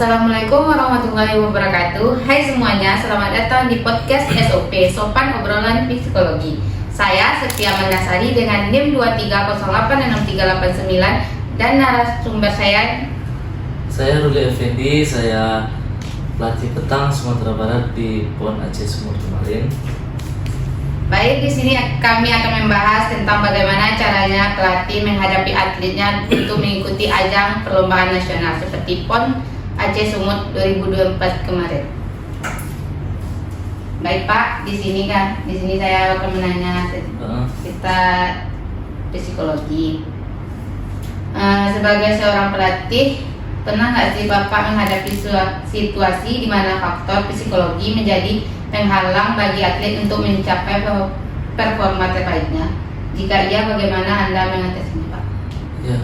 Assalamualaikum warahmatullahi wabarakatuh. Hai semuanya, selamat datang di podcast SOP Sopan Obrolan Psikologi. Saya Setia Mandasari dengan NIM 230863889 dan narasumber saya Ruli Effendi, saya pelatih petang Sumatera Barat di PON Aceh Sumur kemarin. Baik, di sini kami akan membahas tentang bagaimana caranya pelatih menghadapi atletnya untuk mengikuti ajang perlombaan nasional seperti PON Aceh Sumut 2024 kemarin. Baik Pak, di sini saya akan menanya kita psikologi. Sebagai seorang pelatih, pernah nggak sih Bapak menghadapi situasi di mana faktor psikologi menjadi penghalang bagi atlet untuk mencapai performa terbaiknya? Jika iya, bagaimana Anda mengatasinya, Pak? Ya,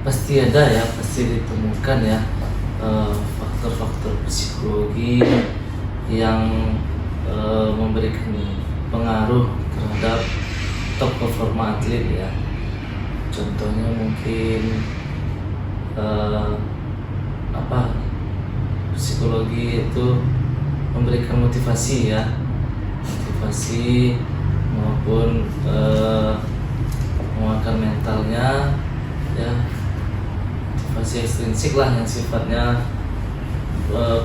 pasti ada ya, pasti ditemukan ya faktor-faktor psikologi yang memberikan pengaruh terhadap top performa atlet ya. Contohnya mungkin psikologi itu memberikan motivasi maupun menguatkan mentalnya ya, motivasi ekstrinsik lah yang sifatnya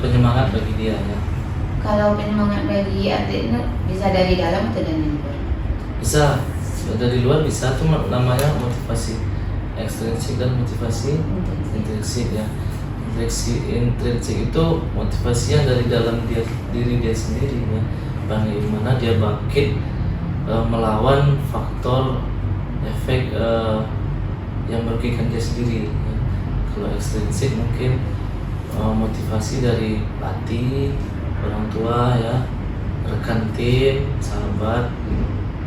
penyemangat bagi dia ya. Kalau penyemangat bagi atlet itu bisa dari dalam atau dari luar? Bisa dari luar, bisa tuh namanya motivasi ekstrinsik dan motivasi intrinsik ya. Intrinsik itu motivasinya dari dalam diri dia sendiri ya, bagaimana dia bangkit melawan faktor efek yang merugikan dia sendiri ya. Kalau ekstrinsik mungkin motivasi dari pelatih, orang tua ya, rekan tim, sahabat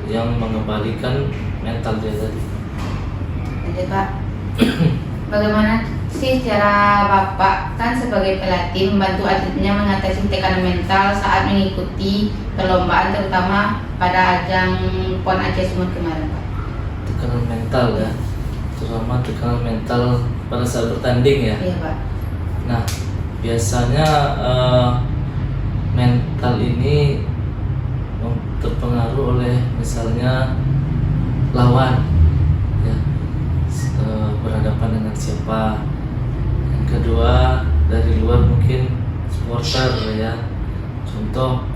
yang mengembalikan mental dia tadi. Jadi Pak, bagaimana sih cara Bapak kan sebagai pelatih membantu atletnya mengatasi tekanan mental saat mengikuti perlombaan, terutama pada ajang PON Aceh Sumut kemarin, Pak? Tekanan mental ya, terutama tekanan mental pada saat bertanding ya. Iya Pak. Nah, biasanya mental ini terpengaruh oleh misalnya lawan ya, berhadapan dengan siapa. Kedua, dari luar mungkin supporter ya, contoh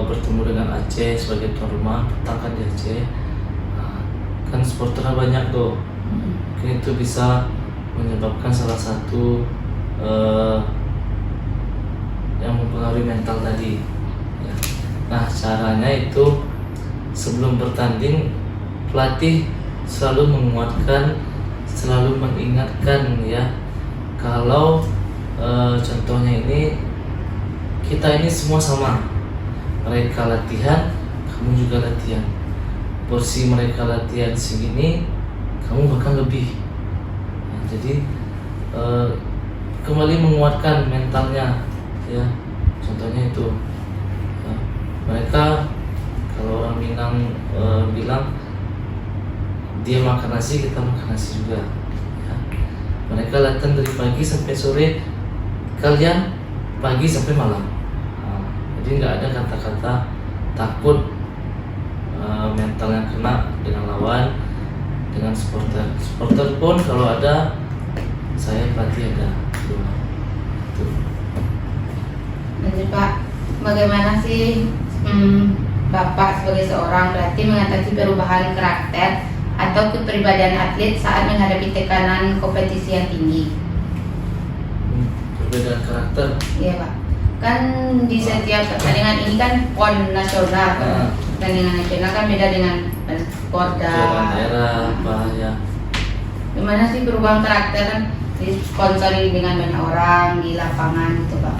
bertemu dengan Aceh sebagai tuan rumah, petang kan di Aceh, kan supporternya banyak tuh, mungkin itu bisa menyebabkan salah satu yang mempengaruhi mental tadi ya. Nah, caranya itu sebelum bertanding pelatih selalu menguatkan, selalu mengingatkan ya, kalau contohnya ini kita ini semua sama, mereka latihan, kamu juga latihan, porsi mereka latihan segini, kamu bahkan lebih. Nah, jadi kembali menguatkan mentalnya ya, contohnya itu mereka, kalau orang Minang bilang dia makan nasi, kita makan nasi juga. Mereka latihan dari pagi sampai sore, kalian pagi sampai malam. Jadi nggak ada kata-kata takut mental yang kena dengan lawan, dengan supporter. Supporter pun kalau ada, saya pelatih ada. Jadi Pak, bagaimana sih Bapak sebagai seorang pelatih mengatasi perubahan karakter atau kepribadian atlet saat menghadapi tekanan kompetisi yang tinggi? Perbedaan karakter? Iya Pak, kan di setiap pertandingan ini kan PON nasional, pertandingan nasional kan beda dengan Porda daerah apa ya. Gimana sih perubahan karakter kan disponsori dengan banyak orang di lapangan gitu Pak?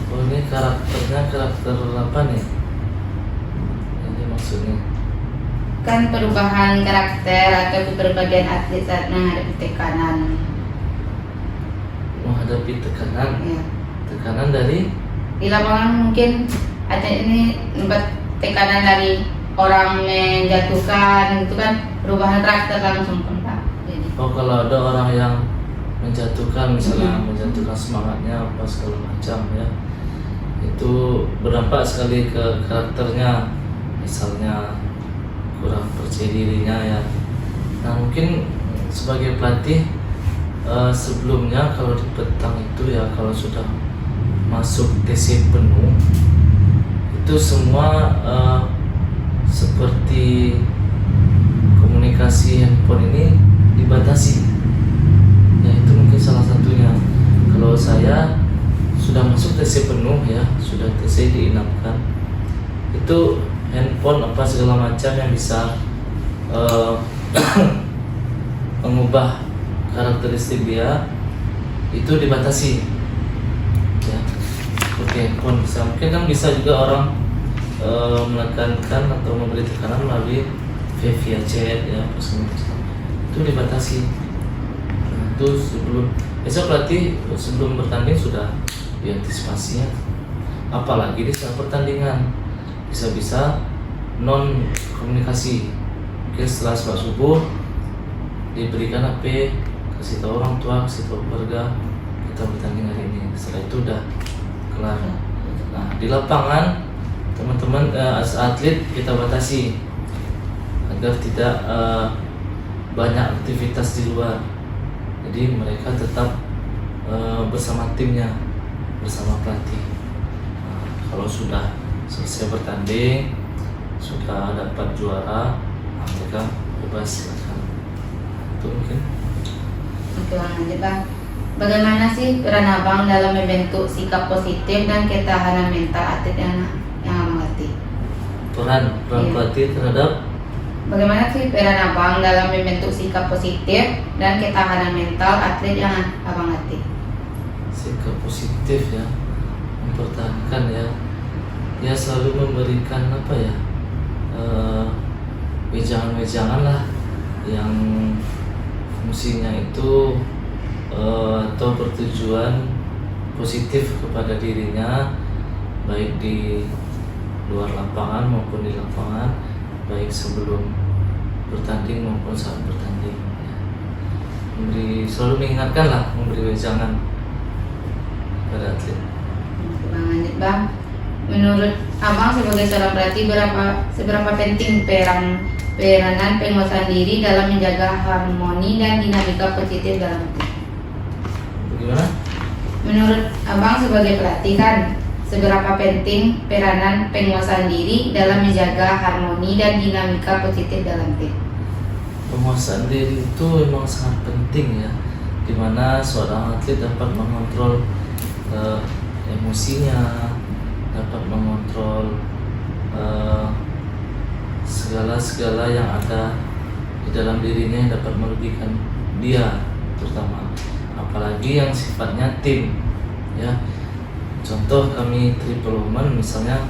Oh, ini karakternya karakter apa nih? Ini maksudnya Kan perubahan karakter atau kepribadian atlet saat menghadapi tekanan. Menghadapi tekanan Ya. Tekanan dari Di lapangan mungkin ada ini tempat tekanan dari orang menjatuhkan, itu kan perubahan karakter langsung kan Pak. Jadi kalau ada orang yang menjatuhkan, misalnya menjatuhkan semangatnya apa segala macam ya, itu berdampak sekali ke karakternya, misalnya kurang percaya dirinya ya. Nah mungkin sebagai pelatih sebelumnya kalau di petang itu ya, kalau sudah masuk TC penuh itu semua seperti komunikasi handphone ini dibatasi ya, itu mungkin salah satunya. Kalau saya sudah masuk TC penuh ya, sudah TC diinapkan, itu handphone apa segala macam yang bisa mengubah karakteristik dia itu dibatasi ya. Oke, handphone bisa, mungkin kan bisa juga orang menekankan atau memberi tekanan melalui via chat ya, itu dibatasi. Nah, itu sebelum biasa pelatih sebelum bertanding sudah diantisipasinya, apalagi di saat pertandingan bisa non komunikasi. Mungkin setelah sholat subuh diberikan HP, kasih tahu orang tua, kasih tahu keluarga kita bertanding hari ini. Setelah itu udah kelar. Nah di lapangan teman-teman atlet kita batasi agar tidak banyak aktivitas di luar. Jadi mereka tetap bersama timnya, bersama pelatih. Nah, kalau sudah selesai bertanding, sudah dapat juara, nah mereka bebas silakan. Itu mungkin. Oke, lanjut Bang. Bagaimana sih peran Abang dalam membentuk sikap positif dan ketahanan mental atlet yang Abang latih? Peran Iya. pelatih terhadap Bagaimana sih peran Abang dalam membentuk sikap positif dan ketahanan mental atlet yang Abang latih? sikap positif ya, mempertahankan ya selalu memberikan apa ya, wejangan-wejangan lah yang fungsinya itu atau bertujuan positif kepada dirinya, baik di luar lapangan maupun di lapangan, baik sebelum bertanding maupun saat bertanding ya. Selalu mengingatkan lah, memberi wejangan pada atlet. Bang, lanjut Bang. Menurut Abang sebagai seorang pelatih, seberapa penting peranan penguasaan diri dalam menjaga harmoni dan dinamika positif dalam tim? Bagaimana? Menurut Abang sebagai pelatih kan, seberapa penting peranan penguasaan diri dalam menjaga harmoni dan dinamika positif dalam tim? Penguasaan diri itu memang sangat penting ya, dimana seorang atlet dapat mengontrol emosinya, dapat mengontrol segala yang ada di dalam dirinya yang dapat merugikan dia, terutama apalagi yang sifatnya tim ya. Contoh kami triple woman misalnya,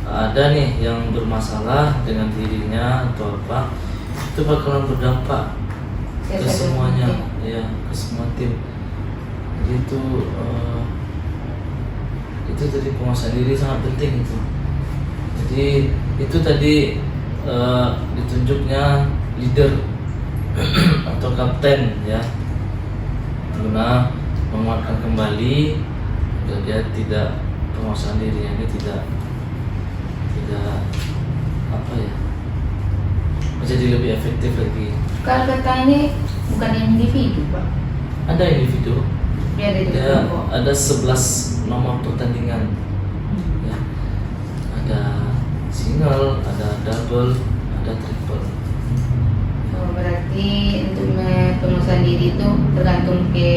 ada nih yang bermasalah dengan dirinya atau apa, itu bakalan berdampak ke semuanya ya, ke semua tim. Jadi itu tadi penguasaan diri sangat penting itu. Jadi itu tadi ditunjuknya leader atau kapten ya, guna menguatkan kembali agar dia tidak, penguasaan dirinya ini tidak apa ya, menjadi lebih efektif lagi. Kalau kata ini bukan individu Pak, Ada individu, dia ada di ya, kelompok. ada 11 nomor pertandingan ya. Ada single, ada double, ada triple. Oh, berarti untuk penguasaan diri itu tergantung ke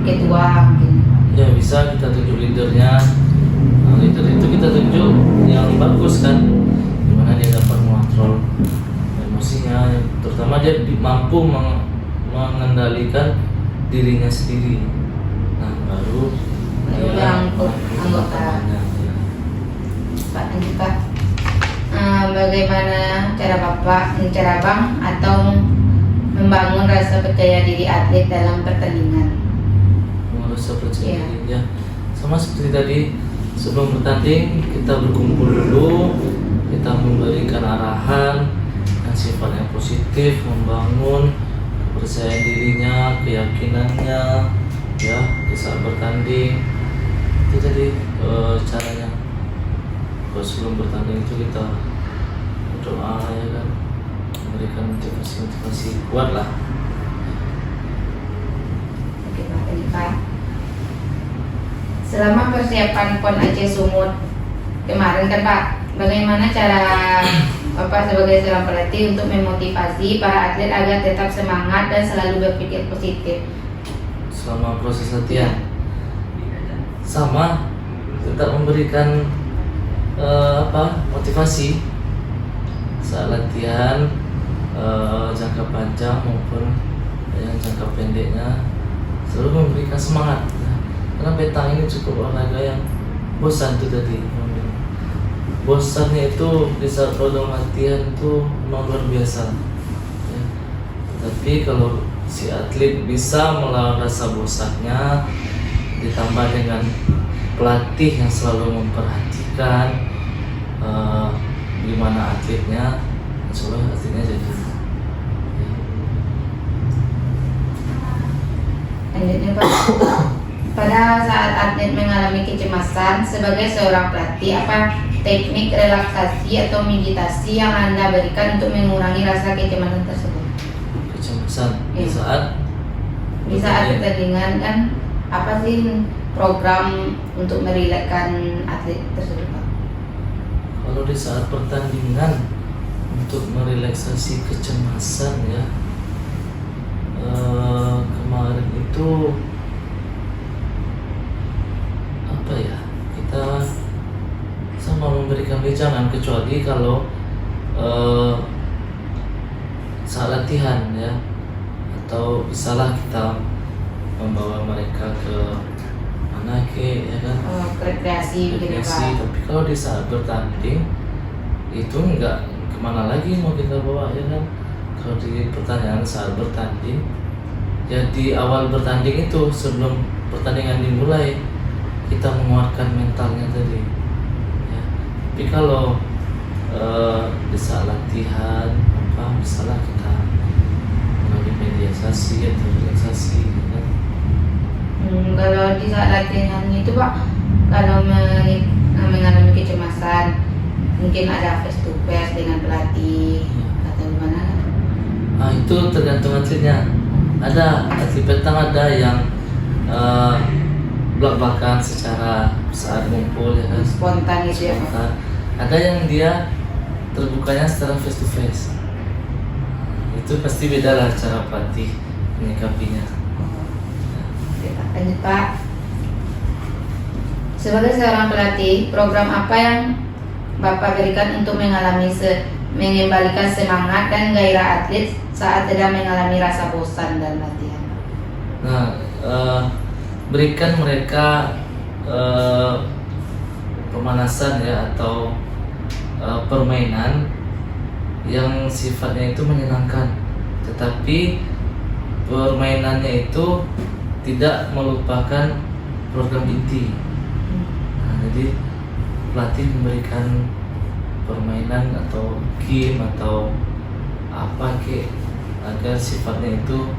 ketua mungkin. Ya bisa kita tunjuk leadernya. Nah, leader itu kita tunjuk yang bagus kan, dimana dia dapat mengontrol emosinya, terutama dia mampu mengendalikan dirinya sendiri. Nah baru dia anggota. ya. Pak, lanjut Pak. Bagaimana cara Abang atau membangun rasa percaya diri atlet dalam pertandingan? Merasa percaya Iya. diri ya, sama seperti tadi, sebelum bertanding kita berkumpul dulu, kita memberikan arahan yang sifatnya positif, membangun kepercayaan dirinya, keyakinannya, ya di saat bertanding. Itu tadi caranya. Kalau sebelum bertanding itu kita berdoa, ya kan, memberikan motivasi kuat lah. Oke Pak, tadi Pak. Selama persiapan PON Aceh Sumut kemarin kan Pak, bagaimana cara Bapak sebagai seorang pelatih untuk memotivasi para atlet agar tetap semangat dan selalu berpikir positif? Selama proses latihan sama, tetap memberikan motivasi saat latihan, jangka panjang maupun yang jangka pendeknya, selalu memberikan semangat. Karena petang ini cukup olahraga yang bosan tuh tadi. Bosannya itu di saat program latihan itu memang luar biasa, ya. Tapi kalau si atlet bisa melawan rasa bosannya, ditambah dengan pelatih yang selalu memperhatikan gimana atletnya, insya Allah atletnya jadi. Lanjutnya Pak, pada saat atlet mengalami kecemasan, sebagai seorang pelatih, apa teknik relaksasi atau meditasi yang Anda berikan untuk mengurangi rasa kecemasan tersebut? Kecemasan di Iya. saat Pertandingan kan, apa sih program untuk merilekskan atlet tersebut Pak? Kalau di saat pertandingan untuk merelaksasi kecemasan, ya, kemarin itu apa ya, kita sama memberikan wejangan, kecuali kalau saat latihan, ya, atau misalnya kita membawa mereka ke mana ya kan, Rekreasi begitu rekreasi. Pak. Tapi kalau di saat bertanding itu enggak kemana lagi mau kita bawa, ya kan. Kalau di pertandingan saat bertanding, ya di awal bertanding itu sebelum pertandingan dimulai kita menguatkan mentalnya tadi, ya. Tapi kalau di saat latihan apa misalnya kita melalui mediasi atau relaksasi, ya kan. Kalau di saat latihan itu Pak, kalau mengalami kecemasan, mungkin ada face to face dengan pelatih atau gimana? Nah, itu tergantung atletnya. Ada atlet petang, ada yang belak-belakan secara saat ngumpul, ya kan, Spontan gitu ya Pak. spontan. Ada yang dia terbukanya secara face to face. Itu pasti beda lah cara pelatih menyikapinya. Oke Pak, lanjut Pak. Sebagai seorang pelatih, program apa yang Bapak berikan untuk mengembalikan semangat dan gairah atlet saat sedang mengalami rasa bosan dan latihan? Nah, berikan mereka pemanasan, ya, atau permainan yang sifatnya itu menyenangkan, tetapi permainannya itu tidak melupakan program inti. Nah, jadi pelatih memberikan permainan atau game atau apa agar sifatnya itu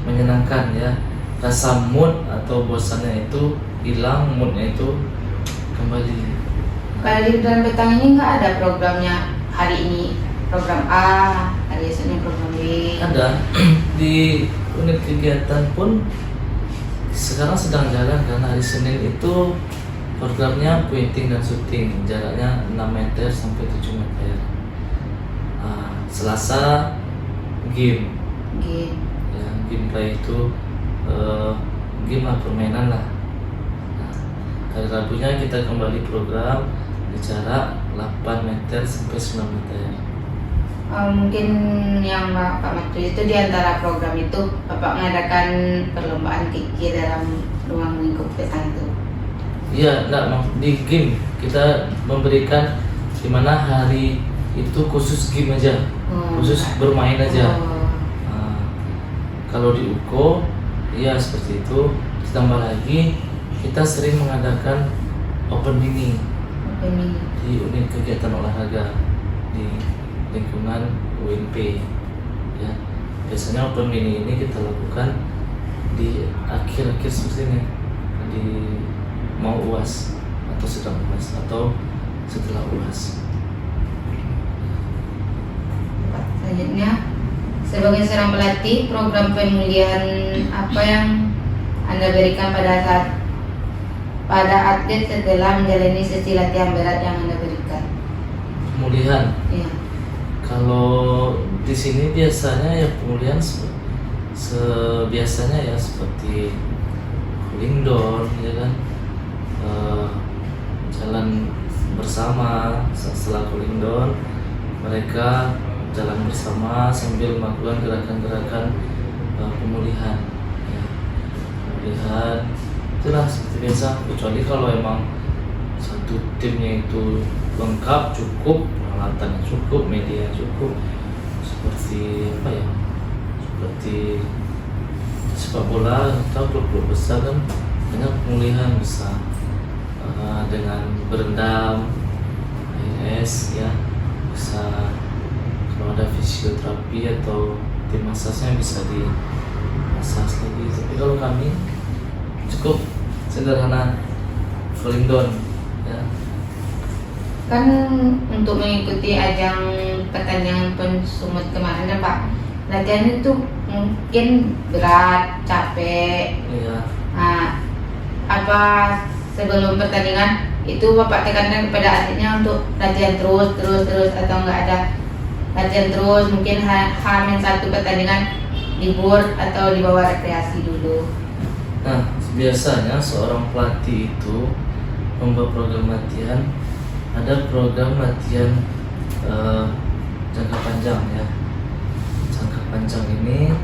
menyenangkan, ya. Rasa mood atau bosannya itu hilang, moodnya itu kembali. Kalau di dalam petang ini nggak ada programnya, hari ini program A, hari esoknya program B. Ada di unit kegiatan pun sekarang sedang jalan, karena hari Senin itu programnya pointing dan shooting, jaraknya 6 meter sampai 7 meter. Selasa game, Game. ya, gameplay itu game lah, permainan lah. Nah, hari Rabunya kita kembali program di jarak 8 meter sampai 9 meter. Mungkin yang Bapak maksud itu di antara program itu Bapak mengadakan perlombaan kiki dalam ruang lingkup petang itu. Iya, enggak, di game kita memberikan di mana hari itu khusus game aja, khusus bermain aja. Nah, kalau di UKO, ya seperti itu. Ditambah lagi kita sering mengadakan open mini di unit kegiatan olahraga di lingkungan UNP, ya. biasanya open mini ini kita lakukan di akhir-akhir seperti ini, di mau UAS atau sedang UAS atau setelah UAS. Selanjutnya, sebagai seorang pelatih, program pemulihan apa yang Anda berikan pada atlet setelah menjalani sesi latihan berat yang Anda berikan? Pemulihan. Ya. Kalau di sini biasanya ya pemulihan biasanya ya seperti cooling down, ya kan, jalan bersama. Setelah cooling down mereka jalan bersama sambil melakukan gerakan-gerakan pemulihan, ya. Pemulihan itulah seperti biasa, kecuali kalau emang satu timnya itu lengkap, cukup peralatannya, cukup media cukup, seperti apa ya, seperti sepak bola atau klub-klub besar kan banyak pemulihan besar, dengan berendam, AS, ya, bisa kalau ada fisioterapi atau tim masasnya bisa di masas lagi. Tapi kalau kami cukup sederhana, cooling down, ya. Kan untuk mengikuti ajang pertandingan Pensumut kemarin ya Pak, latihan itu mungkin berat, capek. Iya. Nah, apa sebelum pertandingan itu Bapak tekankan kepada atletnya untuk latihan terus atau enggak ada latihan terus, mungkin H-1 pertandingan libur atau dibawa rekreasi dulu? Nah, biasanya seorang pelatih itu membuat program latihan. Ada program latihan jangka panjang, ya. Jangka panjang ini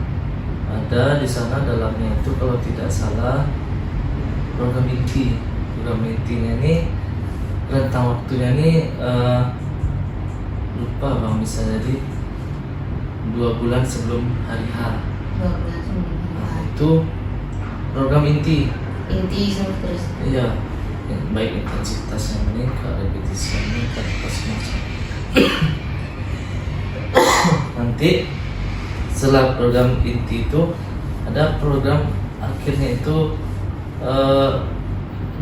ada di sana dalamnya itu kalau tidak salah program inti. Program intinya ini rentang waktunya ini lupa Bang, bisa jadi 2 bulan sebelum hari H. 2 bulan sebelum Nah, itu program inti. Inti terus. Iya, baik intensitasnya meningkat, repetisinya meningkat, pas macam. Nanti setelah program inti itu ada program akhirnya itu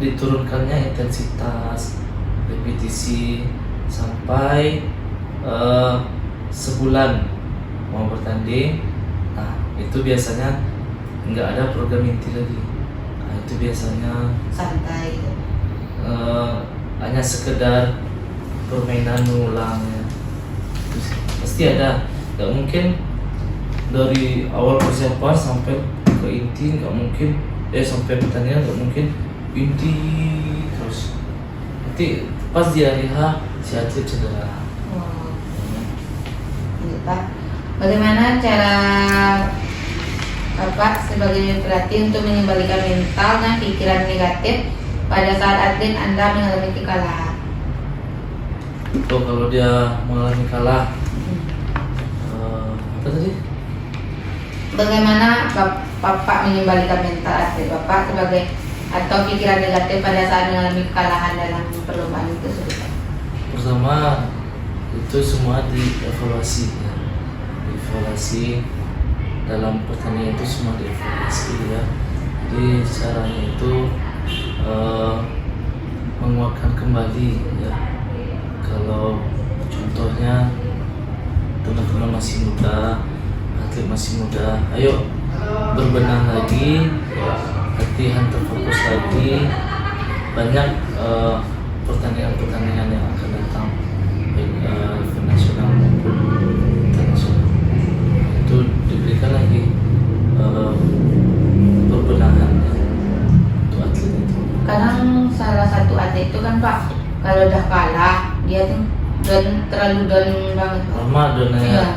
diturunkannya intensitas, repetisi sampai sebulan mau bertanding. Nah, itu biasanya nggak ada program inti lagi. Nah, itu biasanya Santai gitu. hanya sekedar permainan ulang, ya. Pasti ada, nggak mungkin dari awal persiapan sampai ke inti, nggak mungkin, sampai pertandingan nggak mungkin inti terus. Nanti pas di hari H si atlet cedera. Oh. Gitu, Pak. Bagaimana cara Bapak sebagai pelatih untuk mengembalikan mental dan pikiran negatif pada saat atlet Anda mengalami kekalahan? Kalau dia mengalami kalah, apa tadi? Bagaimana Bapak mengembalikan mental atlet Bapak sebagai atau pikiran negatif pada saat mengalami kekalahan dalam perlombaan itu tersebut? Pertama, itu semua dievaluasi, ya. Evaluasi dalam pertandingan itu semua dievaluasi, ya. Jadi caranya itu menguatkan kembali, ya. Kalau contohnya teman-teman masih muda, atlet masih muda, ayo berbenah lagi, latihan terfokus lagi. Banyak pertandingan-pertandingan yang akan datang, baik event nasional maupun internasional. Itu diberikan lagi perbenahan, ya, untuk atlet itu. Kadang salah satu atlet itu kan Pak, kalau udah kalah dia tuh terlalu down banget Pak. Lama donanya, Iya.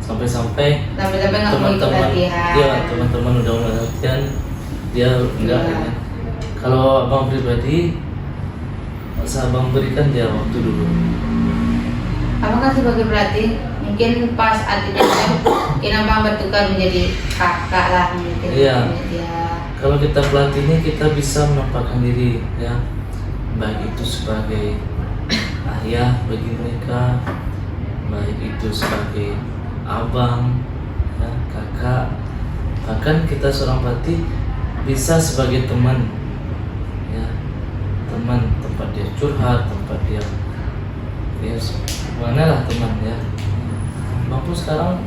sampai Sampai nggak mau ikut teman-teman, latihan. ya teman-teman udah mulai latihan, dia enggak, Iya. ya. Kalau abang pribadi, abang berikan dia waktu dulu. Apakah sebagai pelatih mungkin pas atletnya mungkin abang bertukar menjadi kakak lah mungkin? Iya. Ya. Kalau kita pelatih ini kita bisa menempatkan diri, ya, baik itu sebagai ayah bagi mereka, baik itu sebagai abang, ya, kakak, bahkan kita seorang pelatih bisa sebagai teman, ya, teman, tempat dia curhat, tempat dia ya mana lah teman ya. Maupun sekarang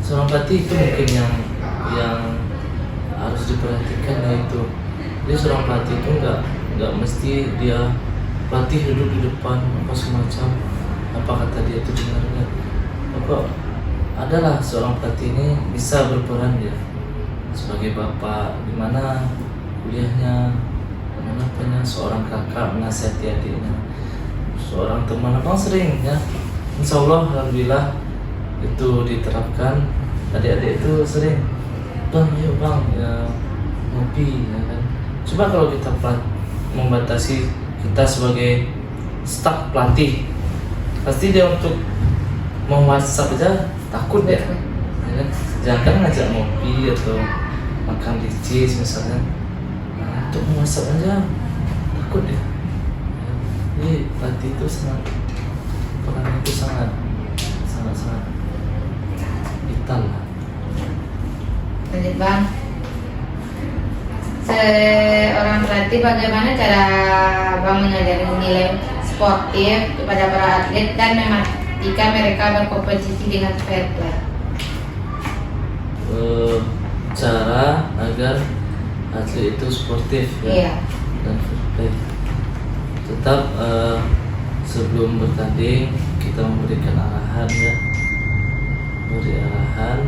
seorang pelatih itu mungkin yang harus diperhatikan, yaitu jadi seorang pelatih itu nggak mesti dia pelatih duduk di depan apa semacam apa kata dia itu dengarnya. Kok adalah seorang pelatih ini bisa berperan ya sebagai bapak, di mana kuliahnya, mana punya seorang kakak menasihati adiknya, seorang teman. Abang sering ya, insya Allah alhamdulillah itu diterapkan. Adik-adik itu sering, bang yuk bang ya, ngopi ya kan. Coba kalau kita membatasi kita sebagai staf pelatih, pasti dia untuk mau WhatsApp aja takut ya, ya kan? Jangan ngajak ngopi atau makan di cheese misalnya, nah, untuk mau WhatsApp aja takut ya. Jadi pelatih itu peran itu sangat vital lah. Lanjut bang, seorang pelatih bagaimana cara bang mengajari nilai sportif kepada para atlet dan memastikan mereka berkompetisi dengan fair play? Cara agar atlet itu sportif ya, Iya. dan fair play. Tetap sebelum bertanding kita memberikan arahan ya, beri arahan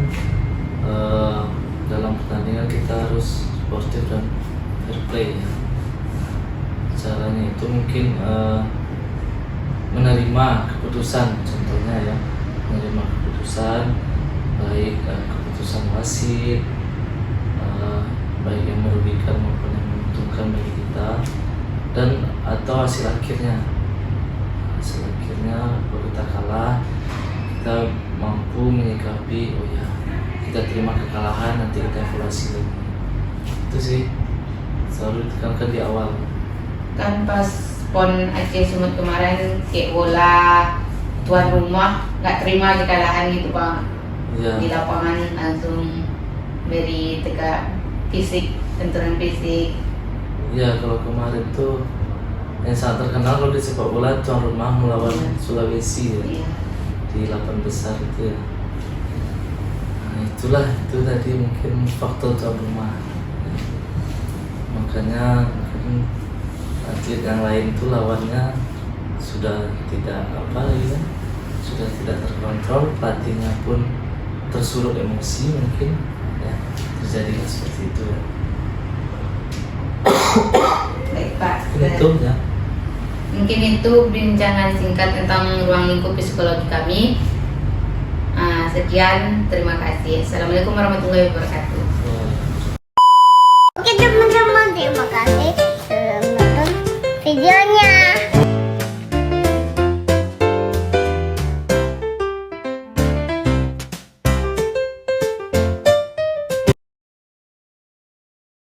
dalam pertandingan kita harus sportif dan fair play ya. Caranya itu mungkin menerima keputusan, contohnya ya, menerima keputusan baik keputusan wasit, baik yang merugikan maupun yang menguntungkan bagi kita, dan atau hasil akhirnya kalau kita kalah kita mampu menyikapi, oh ya kita terima kekalahan, nanti kita evaluasi lagi. Itu sih selalu ditekankan di awal. Kan pas PON Aceh Sumut kemarin kayak bola tuan rumah nggak terima kekalahan gitu bang, Ya, di lapangan langsung beri tegak fisik, benturan fisik. ya kalau kemarin tuh yang sangat terkenal kalau di sepak bola tuan rumah melawan Sulawesi ya, Iya. di 8 besar itu ya. Nah, itu tadi mungkin faktor tuan rumah. Makanya mungkin atlet yang lain itu lawannya sudah tidak sudah tidak terkontrol, pelatihnya pun tersulut emosi mungkin ya, terjadilah seperti itu ya. Baik Pak, Itu ya. mungkin itu bincangan singkat tentang ruang lingkup psikologi kami. Sekian, terima kasih. Assalamualaikum warahmatullahi wabarakatuh. Oke teman-teman, terima kasih sudah menonton videonya.